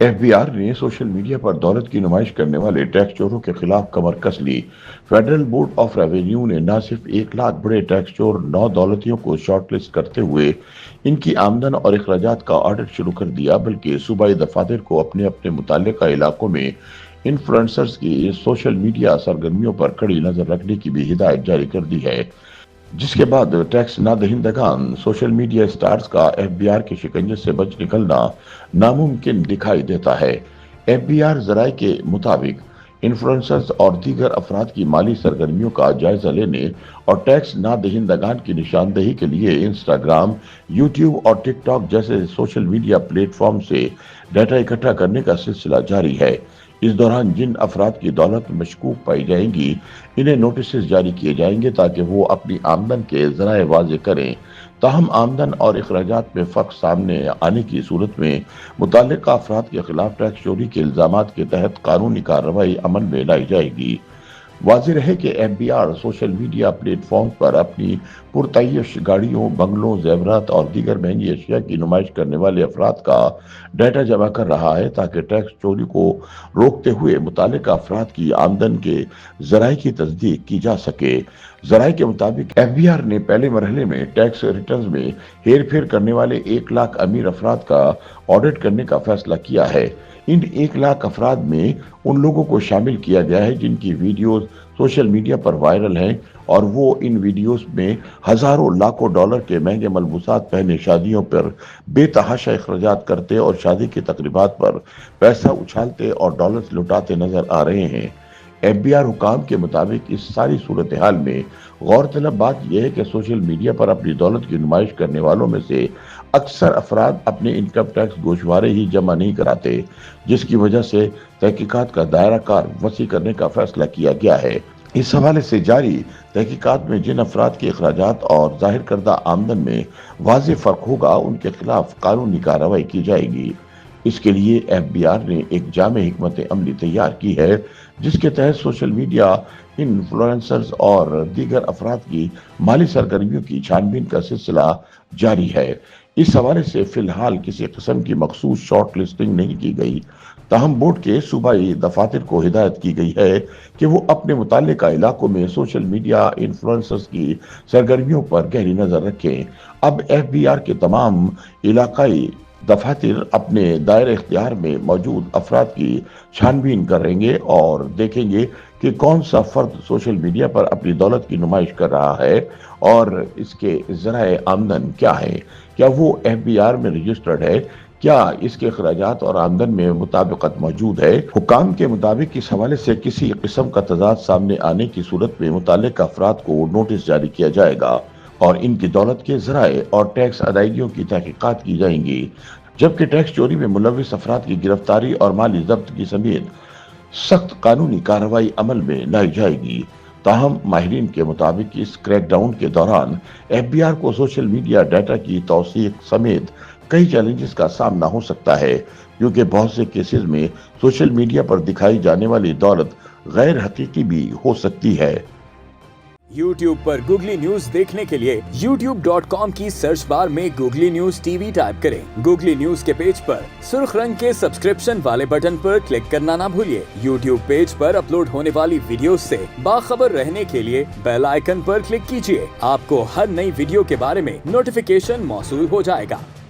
F B are نے social media پر دولت کی نمائش کرنے والے ٹیکس چوروں کے خلاف کمر کس لی۔ فیڈرل بورڈ آف ریونیو نے نہ صرف 1 لاکھ بڑے ٹیکس چور نو دولتیوں کو شارٹ لسٹ کرتے ہوئے ان کی آمدن اور اخراجات کا آڈٹ شروع کر دیا، بلکہ صوبائی دفاتر کو اپنے اپنے متعلقہ علاقوں میں انفلوئنسرز کی سوشل میڈیا سرگرمیوں پر کڑی نظر رکھنے کی بھی ہدایت جاری کر دی ہے، جس کے بعد ٹیکس نہ دہندگان سوشل میڈیا اسٹارز کا ایف بی آر کے شکنجے سے بچ نکلنا ناممکن دکھائی دیتا ہے۔ ایف بی آر ذرائع کے مطابق انفلوئنسرز اور دیگر افراد کی مالی سرگرمیوں کا جائزہ لینے اور ٹیکس نہ دہندگان کی نشاندہی کے لیے انسٹاگرام، یوٹیوب اور ٹک ٹاک جیسے سوشل میڈیا پلیٹ فارم سے ڈیٹا اکٹھا کرنے کا سلسلہ جاری ہے۔ اس دوران جن افراد کی دولت مشکوک پائی جائیں گی، انہیں نوٹسز جاری کیے جائیں گے تاکہ وہ اپنی آمدن کے ذرائع واضح کریں۔ تاہم آمدن اور اخراجات میں فرق سامنے آنے کی صورت میں متعلقہ افراد کے خلاف ٹیکس چوری کے الزامات کے تحت قانونی کارروائی عمل میں لائی جائے گی۔ واضح رہے کہ F B R social media platform پر اپنی پرتعیش گاڑیوں، بنگلوں، زیورات اور دیگر مہنگی اشیاء کی نمائش کرنے والے افراد کا ڈیٹا جمع کر رہا ہے تاکہ ٹیکس چوری کو روکتے ہوئے متعلقہ افراد کی آمدن کے ذرائع کی تصدیق کی جا سکے۔ ذرائع کے مطابق ایف بی آر نے پہلے مرحلے میں ٹیکس ریٹرنز میں ہیر پھیر کرنے والے 1 لاکھ امیر افراد کا آڈٹ کرنے کا فیصلہ کیا ہے۔ ان 1 لاکھ افراد میں ان لوگوں کو شامل کیا گیا ہے جن کی ویڈیوز سوشل میڈیا پر وائرل ہیں اور وہ ان ویڈیوز میں ہزاروں لاکھوں ڈالر کے مہنگے ملبوسات پہنے شادیوں پر بے تحاشا اخراجات کرتے اور شادی کی تقریبات پر پیسہ اچھالتے اور ڈالرز لٹاتے نظر آ رہے ہیں۔ ایف بی آر حکام کے مطابق اس ساری صورتحال میں غور طلب بات یہ ہے کہ سوشل میڈیا پر اپنی دولت کی نمائش کرنے والوں میں سے اکثر افراد اپنے انکم ٹیکس گوشوارے ہی جمع نہیں کراتے، جس کی وجہ سے تحقیقات کا دائرہ کار وسیع کرنے کا فیصلہ کیا گیا ہے۔ اس حوالے سے جاری تحقیقات میں جن افراد کے اخراجات اور ظاہر کردہ آمدن میں واضح فرق ہوگا، ان کے خلاف قانونی کارروائی کی جائے گی۔ اس کے لیے ایف بی آر نے ایک جامع حکمت عملی تیار کی ہے، جس کے تحت سوشل میڈیا انفلوئنسرز اور دیگر افراد کی مالی سرگرمیوں کی چھان بین کا سلسلہ جاری ہے۔ اس حوالے سے فی الحال کسی قسم کی مخصوص شارٹ لسٹنگ نہیں کی گئی، تاہم بورڈ کے صوبائی دفاتر کو ہدایت کی گئی ہے کہ وہ اپنے متعلقہ علاقوں میں سوشل میڈیا انفلوئنسرز کی سرگرمیوں پر گہری نظر رکھیں۔ اب ایف بی آر کے تمام علاقائی دفاتر اپنے دائرہ اختیار میں موجود افراد کی چھان بین کریں گے اور دیکھیں گے کہ کون سا فرد سوشل میڈیا پر اپنی دولت کی نمائش کر رہا ہے اور اس کے ذرائع آمدن کیا ہے، کیا وہ ایف بی آر میں رجسٹرڈ ہے، کیا اس کے اخراجات اور آمدن میں مطابقت موجود ہے۔ حکام کے مطابق اس حوالے سے کسی قسم کا تضاد سامنے آنے کی صورت میں متعلقہ افراد کو نوٹس جاری کیا جائے گا اور ان کی دولت کے ذرائع اور ٹیکس ادائیگیوں کی تحقیقات کی جائیں گی، جبکہ ٹیکس چوری میں ملوث افراد کی گرفتاری اور مالی ضبط کی سمیت سخت قانونی کارروائی عمل میں لائی جائے گی۔ تاہم ماہرین کے مطابق اس کریک ڈاؤن کے دوران ایف بی آر کو سوشل میڈیا ڈیٹا کی توثیق سمیت کئی چیلنجز کا سامنا ہو سکتا ہے، کیونکہ بہت سے کیسز میں سوشل میڈیا پر دکھائی جانے والی دولت غیر حقیقی بھی ہو سکتی ہے۔ YouTube پر گوگلی نیوز دیکھنے کے لیے youtube.com کی سرچ بار میں googly news T V type کریں۔ گوگلی نیوز کے پیج پر سرخ رنگ کے سبسکرپشن والے بٹن پر کلک کرنا نہ بھولیے۔ YouTube پیج پر اپلوڈ ہونے والی ویڈیوز سے باخبر رہنے کے لیے بیل آئیکن پر کلک کیجیے۔ آپ کو ہر نئی ویڈیو کے بارے میں نوٹیفیکیشن موصول ہو جائے گا۔